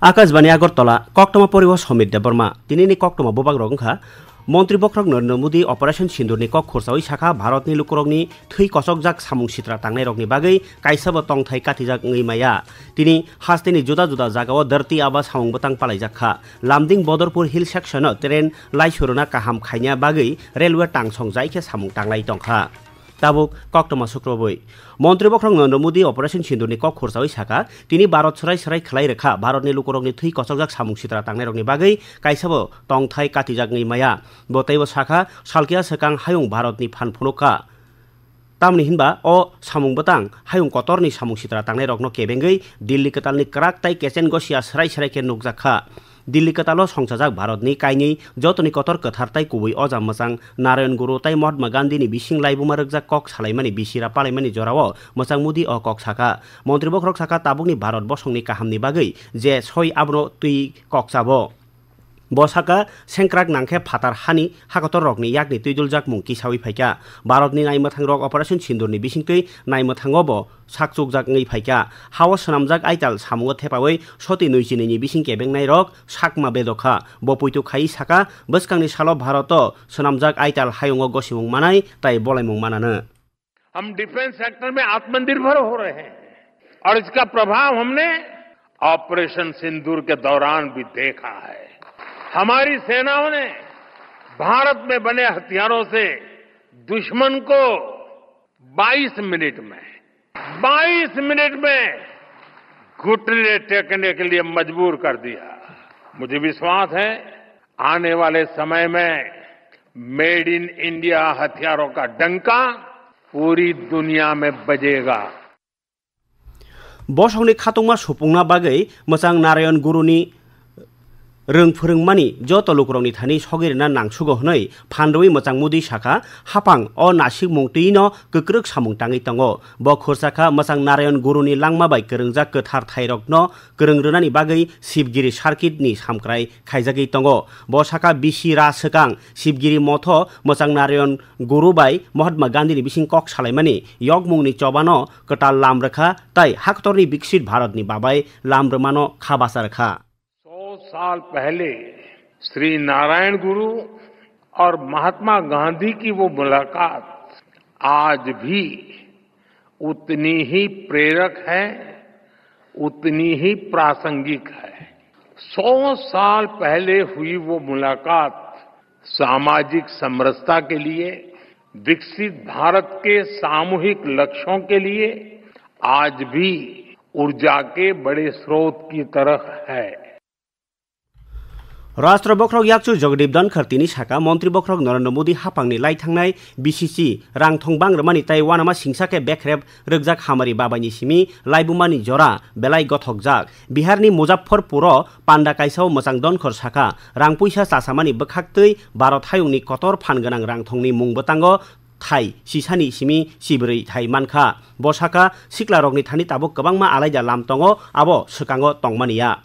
आकाशबाणी আগরতলা কক্টমা পরিবহন সমিত দেববর্মা তিনি কক্টমা ববাগ রংখা মন্ত্রী বক্রক নরেন্দ্র মোदी অপারেশন सिंदूरनि कक खरसावै शाखा भारतनि लुकरकनि थै कसकजाक सामुं सित्रा तांनाय रकनि बागै काइसाबो तंथाय काथिजाक ngैमाया तिनि हास्तेनि जुदा जुदा जागाव धरती आबा सामुं बतang पालायजाखा लामदिं बदरपुर हिल सेक्शन ट्रेन लाइसुरना काहाम खायना बागै रेलवे टांसं जायखे सामुं तांनाय दंखा ताबुक कक्टमा शुक्रबै मन्त्री बख्रं नरेंद्र मोदी ऑपरेशन सिंदूरनि कक खरसावै शाखा तिनि भारत सराय खलाय रेखा भारतनि लुकरकनि थै कसकजाक सामुं सित्रा तांनाय रकनि बागै काइसाबो तंथाय काथिजाक ngैमाया बतैबो शाखा सालकिया सेकां हायुं भारतनि फानफुनुका तामनि हिनबा अ सामुं बतang हायुं कतरनि सामुं सित्रा तांनाय रकनो केबेंगै दिल्ली कतालनि क्राक ताइ केसेन गसिया सराय के नुकजाखा दिल्ली कतालो संसाजाक भारतनि काइनि जतनि कतर कथारताय कुबै अजा मचां नारायण गुरु ताइ महात्मा गान्धीनि बिसिं लाइबुमा रगजाक कक सालायमानि बिसिरा पालायमानि जराव मचां मोदी अ कक साखा मन्त्री बख्रक साखा ताबुकनि भारत बसंनि काहामनि बागै जे सय आबनो तुइ कक साबो बसाका सेंक्राक नांखे फातार हानि हाकतर रकनि याकनि तुइदुलजाक मुंकी सावि फाइका भारतनि नायमथां रक ऑपरेशन सिंदूरनि बिसिंकै नायमथांगबो साकचुकजाक ngै फाइका हावा सनामजाक आइताल सामुंग थेपावै सति नैजिनैनि बिसिं केबेंनाय रक साकमा बेदखा बपुइतु खाइ साका बसकांनि सालो भारत सनामजाक आइताल हायुंग गसिमुं मानाय ताइ बलायमुं मानानो हम डिफेंस सेक्टर में आत्मनिर्भर हो रहे हैं और इसका प्रभाव हमने ऑपरेशन सिंदूर के दौरान भी देखा है। हमारी सेनाओं ने भारत में बने हथियारों से दुश्मन को 22 मिनट में घुटने टेकने के लिए मजबूर कर दिया। मुझे विश्वास है आने वाले समय में मेड इन इंडिया हथियारों का डंका पूरी दुनिया में बजेगा। बसंनि खातुंमा सुपुंना बागै मचां नारायण गुरुनि रों फोरोंमानि जत लुकरंनि थानि सगिरना नांसुगो हनै फानदुइ मचां मोदी शाखा हापां अ नासिक मुंगटिनो गोक्रक सामुं ताङै तंगो ब खरसाखा मचां नारायण गुरुनि लांमाबाय गोरोंजा गोथार थाइरकनो गोरोंरोनानि बागै शिवगिरि सार्किटनि सामक्राय खायजागै तंगो ब शाखा बिसि रासकां शिवगिरि मथ मचां नारायण गुरुबाय महात्मा गान्धीनि बिसिं कक सालायमानि यगमुंनि चबानो कटाल लामरेखा ताइ हाकतरनि विकसित भारतनि बाबाय लामरमानो खाबासारखा साल पहले श्री नारायण गुरु और महात्मा गांधी की वो मुलाकात आज भी उतनी ही प्रेरक है, उतनी ही प्रासंगिक है। 100 साल पहले हुई वो मुलाकात सामाजिक समरसता के लिए, विकसित भारत के सामूहिक लक्ष्यों के लिए आज भी ऊर्जा के बड़े स्रोत की तरह है। राष्ट्र बख्रक याकचु जगदीप धनखर तिनि शाखा मन्त्री बख्रक नरेंद्र मोदी हापांनि लाइथांनाय बिसिसि रांथंबां रमानि ताइ वानामा सिंसाके बेखरेब रगजाक हामारि बाबायनि सिमि लाइबुमानि जरा बेलाय गथकजाक बिहारनि मुजफ्फरपुर पान्डा काइसाव मचां धनखर शाखा रांपुइसा चासामानि बखाक्तै भारत हायुंनि कतर फानगोनां रांथंनि मुं बतांगो थाइ सिसानि सिमि सिब्रै थाइ मानखा बसाका सिक्ला रगनि थानि ताबो गोबांमा आलायदा लामतंगो आबो सोकांगो तंमानिया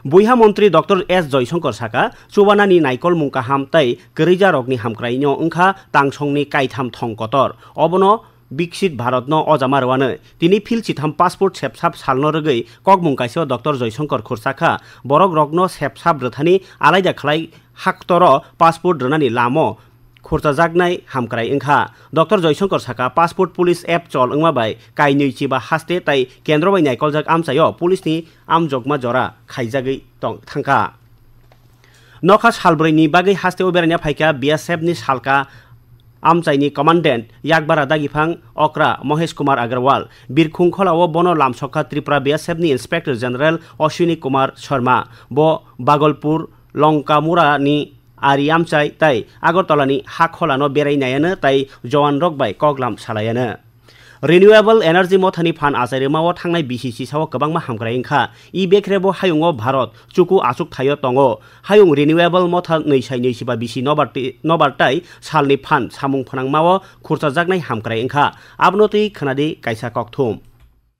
बुइहा मन्त्री डॉक्टर एस जयशंकर साका चुबानानि नाइकल मुंकाहाम तै गोरैजा रगनि हामक्राइनो ओंखा तांसंनि काइथाम थं कतर अबनो विकसित भारतनो अजामारवानो तिनि फिल चिथाम पासपोर्ट सेबसाब सालनो रगै कक मुंकाइसो डॉक्टर जयशंकर खुरसाखा बरक रगनो सेबसाब रथानि आलायदा खलाय हाक्तर पासपोर्ट रनानि लामो खरचाजागनाय हामक्राय ओंखा डॉक्टर जयशंकर साका पासपोर्ट पुलिस एप चल ओंमाबाय काइनै चिबा हास्ते ताइ केन्द्र बाय नायकलजाक आमचायो पुलिसनि आमजगमा जरा खायजागै थांखा नखा सालब्रैनि बागै हास्तेआव बेरायना फायका बीएसएफ नि सालका आमचाइनि कमान्डेन्ट याकबारा दागिफां अक्रा महेश कुमार अग्रवाल बिरखुंखलाव बनो लामसखा त्रिपुरा बीएसएफ नि इन्सपेक्टर जनरल अश्विनी कुमार शर्मा ब बागलपुर लंकामुरानि आरि आमचाइ ताइ आगरतलानि हाखलानो बेरायनायानो ताइ जवान रकबाय कगलाम सालायानो रिन्युएबल एनार्जी मथानि फान आजारिमाव थांनाय बिसिसि साव गोबांमा हामग्राय ओंखा इ बेख्रेबो हायुंग भारत चुकु आसुक थायो तंगो हायुं रिन्युएबल मथा नैसाय बिसि नबारताय सालनि फान सामुं फनांमाव खुरचाजागनाय हामग्राय ओंखा आबनोतै खोनादि काइसा ककथुम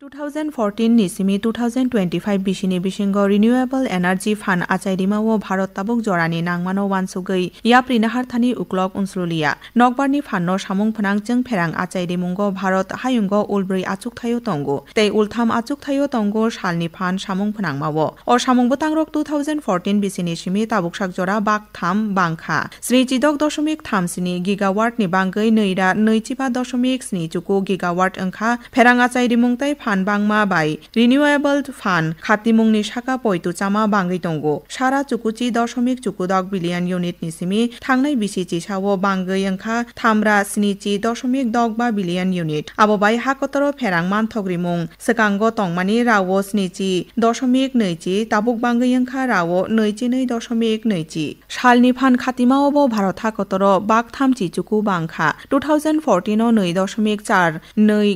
2014 ni simi 2025 bisini bisingo renewable energy fund achaidimao bharat tabuk jorani nangmano wansugei yapri nahar thani uklok unslulia nokbarni fanno samung phanang jeng pherang achaidimungo bharat hayungo ulbrei achuk thayo tongo tei ultham achuk thayo tongo salni fan samung phanang mawo o samung butangrok 2014 bisini simi tabuk sak jora bak tham bangkha sri chidok dosomik tham sini gigawatt ni bangei neira 2.7 chuku gigawatt angkha pherang achaidimung tai bangma bai renewable fund khatimungni saka poitu chama bangai tongo sara chukuchi 0.2 billion unit ni simi thangnai bisichi sawo bangai angkha thamra sinichi 0.2 billion unit abo bai hakotoro pherang manthogrimung sekango tongmani rawo sinichi 0.2 tabuk bangai angkha rawo 2.2 salni fund khatimao bo bharat hakotoro bak thamchi chuku bangkha 2014 o 2.4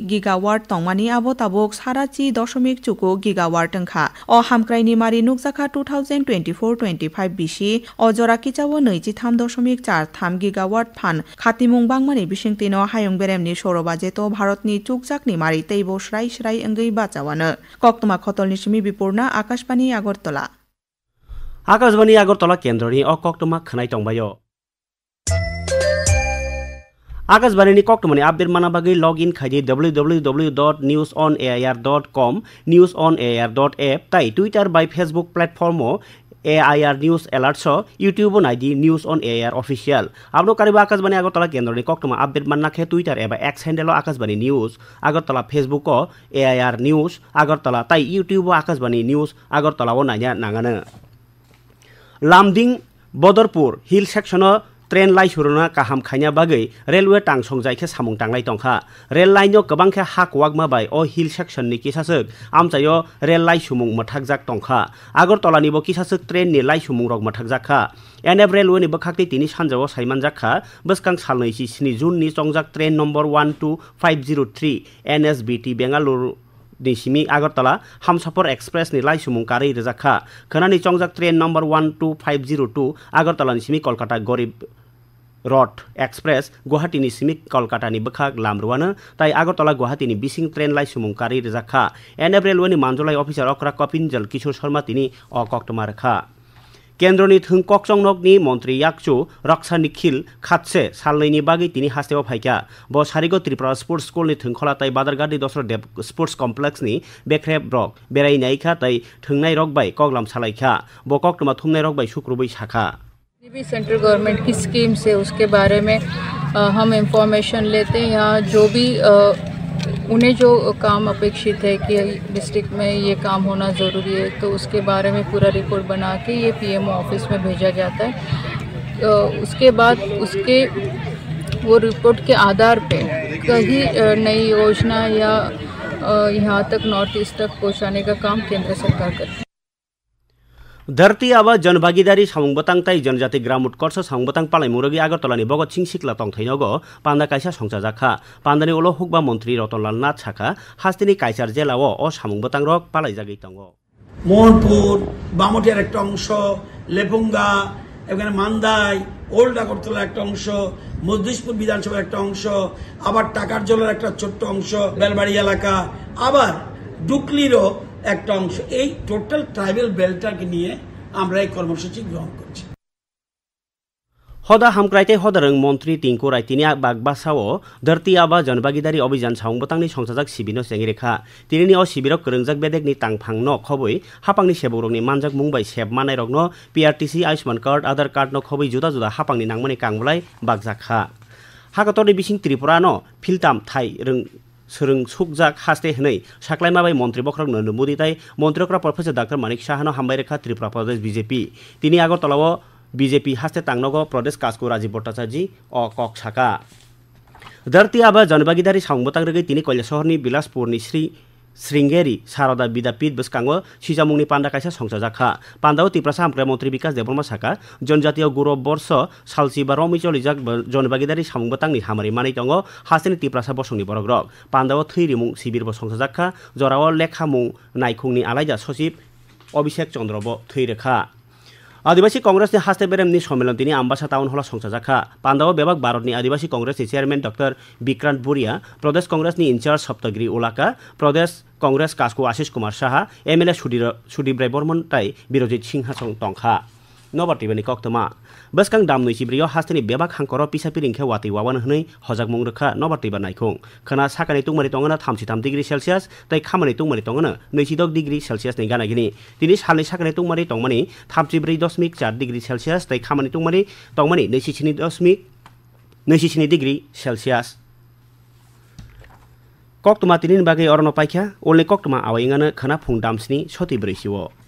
gigawatt tongmani abo tabuk साराची 0.2 gigawatt angkha o hamkraini mari nukjaka 2024-25 bisi o jora kichawo 23.4 gigawatt fan khatimung bangmani bisingtino hayung beremni sorobaje to bharatni chukjakni mari teibo shrai shrai angei bachawana koktoma khotolni simi bipurna akashbani agortala kendroni o koktoma khnai tongbayo Akashbani koktomani update mana bagai login khaidi www.newsonair.com newsonair.app tai Twitter by Facebook platform AIR News Alert so YouTube naidi News on AIR official abno kariba Akashbani agortala kendroni koktoma update manna khe Twitter eba X handle Akashbani News agortala Facebook o AIR News agortala tai YouTube Akashbani News agortala o nanya nangana Lamding Bodarpur hill section train लाई सुरुना kaham khanya bagai railway tang songjai khe samung tanglai tongkha rail line no kabang khe hak wagma bai o hill section ni kisasuk amchayo rail line sumung mathakjak tongkha Agartala ni bo kisasuk train ni line sumung rok mathakjakha NF railway ni bakhakti tini sanjao saimanjakha bwskang salnai si 7 June ni songjak train number 12503 NSBT Bengaluru Nisimi Agartala Hamsapur Express ni lai sumung kari rejakha khanani chongjak train number 12502 Agartala ni simi Kolkata Gorib Road Express Guwahati ni simi Kolkata ni bakhak lamruana tai Agartala Guwahati ni bising train lai sumung kari rejakha NF railway ni manjolai officer okra Kopinjal Kishore Sharma tini o koktoma rakha Kendroni thung kokchongnok ni Montri Yakchu Raksha Nikhil Khatse salnaini bagi tini hasteo phaikya bo sarigo Tripura Sports School ni thungkhola tai Badargadi dosro dev Sports Complex ni bekrep brok berai naikha tai thungnai rok bai koglam salaikha bo koktoma thumnai rok bai shukrubai shakha भी central government की scheme से उसके बारे में हम information लेते हैं यहाँ जो भी उन्हें जो काम अपेक्षित है कि डिस्ट्रिक्ट में ये काम होना ज़रूरी है तो उसके बारे में पूरा रिपोर्ट बना के ये पीएमओ ऑफिस में भेजा जाता है उसके बाद उसके वो रिपोर्ट के आधार पे कहीं नई योजना या यहाँ तक नॉर्थ ईस्ट तक पहुँचाने का काम केंद्र सरकार करती है धरती आबा जनभागीदारी सामुंगबतां tai जनजाति ग्राम उत्कर्ष सामुंगबतां पालाई मुरगी आगरतलानि भगत सिंह सिकला तंथैनगो पान्दा कायसा संसाजाखा पान्दानि उलो हुकबा मंत्री रतनलाल नाथ साखा हास्तिनि कायसार जेलाओ ओ सामुंगबतां रक पालाई जागै तंगो मोहनपुर बामटियार एक अंश लेपुंगा এখানে মান্দাই ওল্ড আগরতলা একটা অংশ মজলিশপুর বিধানসভার একটা অংশ আবার টাকার জলের একটা ছোট্ট অংশ বেলবাড়ি এলাকা আবার ডুকলিরও একটা অংশ এই টোটাল ট্রাইবাল বেল্টটাকে নিয়ে আমরা এই কর্মসূচি গ্রহণ করছি Hoda hamkraite hodarang Montri Tinku Raitini Bagbasao, Dirty Aba Janbagidari Obijan Saungbotangni Songsajak Sibino Sengireka, Tirini o Sibirok Kerungjak Bedekni Tangpang no Khobui, Hapangni Seborongni Manjak Mumbai Seb Manairogno, PRTC Ayushman Card, Other Card no Khobui Juda Juda Hapangni Nangmani Kanglai, Bagjakha. Hakatori Bising Tripurano, Piltam Thai Rung Surung Sukjak Haste Hne, Shaklaima by Montri Bokrog no Muditai, Montrokra Professor Dr. Manik Shahano Hambaireka Tripura Pradesh BJP, Tini Agotalawo. BJP haste tangnogo Pradesh Kasku Rajiv Bhattacharya o kok saka Dharti Aba Janbagidari Saungbotang regi tini Kailasahorni Bilaspurni Sringeri Sarada Bidapit Beskango Sijamungni Panda kaisa songsajakha Pandao Tiprasa Hamkra Montri Bikas Deborma Saka Jonjatiyo Guru Borso Salsi Baromi Cholijak Janbagidari Saungbotangni Hamari Mani Tongo Hasini Tiprasa Bosongni Borogrok Pandao Thirimung Sibir bo songsajakha Jorao Lekhamung Naikungni Alaija Sosip Obishek Chandra bo Thirekha आदिवासी कांग्रेसनि हास्ते बेरेमनि सम्मेलन दिनै आम्बासा town हलाव संजाखा पान्डाव बेबाक भारतनि आदिवासी कांग्रेसनि chairman doctor Vikrant बुरिया प्रदेश कांग्रेसनि in charge Saptagiri Ulaka प्रदेश Congress Cosco Ashish Kumar Saha MLA Sudeep राय बर्मन ताई बिरजित सिंहासं टंखा नबाटिबनि कक्तमा बसकां दाम नैजिब्रैयाव हास्तेनि बेबाक हांकर पिसा पिरिंखे वाति वावान हनै हजाक मुंरोखा नबाटिबा नायखुं खोना साकानि तुंमारि तंगना 33 डिग्री सेल्सियास तै खामानि तुंमारि तंगना 26 डिग्री सेल्सियास नि गानागिनि दिनै सालनि साकानि तुंमारि तंमानि 34.4 डिग्री सेल्सियास तै खामानि तुंमारि तंमानि 27 डिग्री सेल्सियास कक्तमा तिनिनि बागै अरन पाइखा उलनि कक्तमा आवायंगानो खोना फुं दामस्नि 37